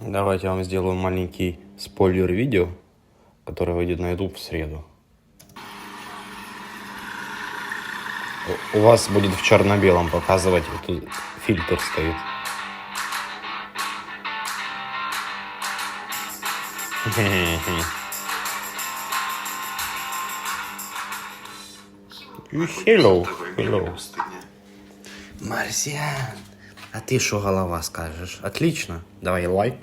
Давайте я вам сделаю маленький спойлер видео, которое выйдет на YouTube в среду. У вас будет в черно-белом показывать, вот тут фильтр стоит. Hello, hello. Марсиан, а ты что голова скажешь? Отлично, давай лайк.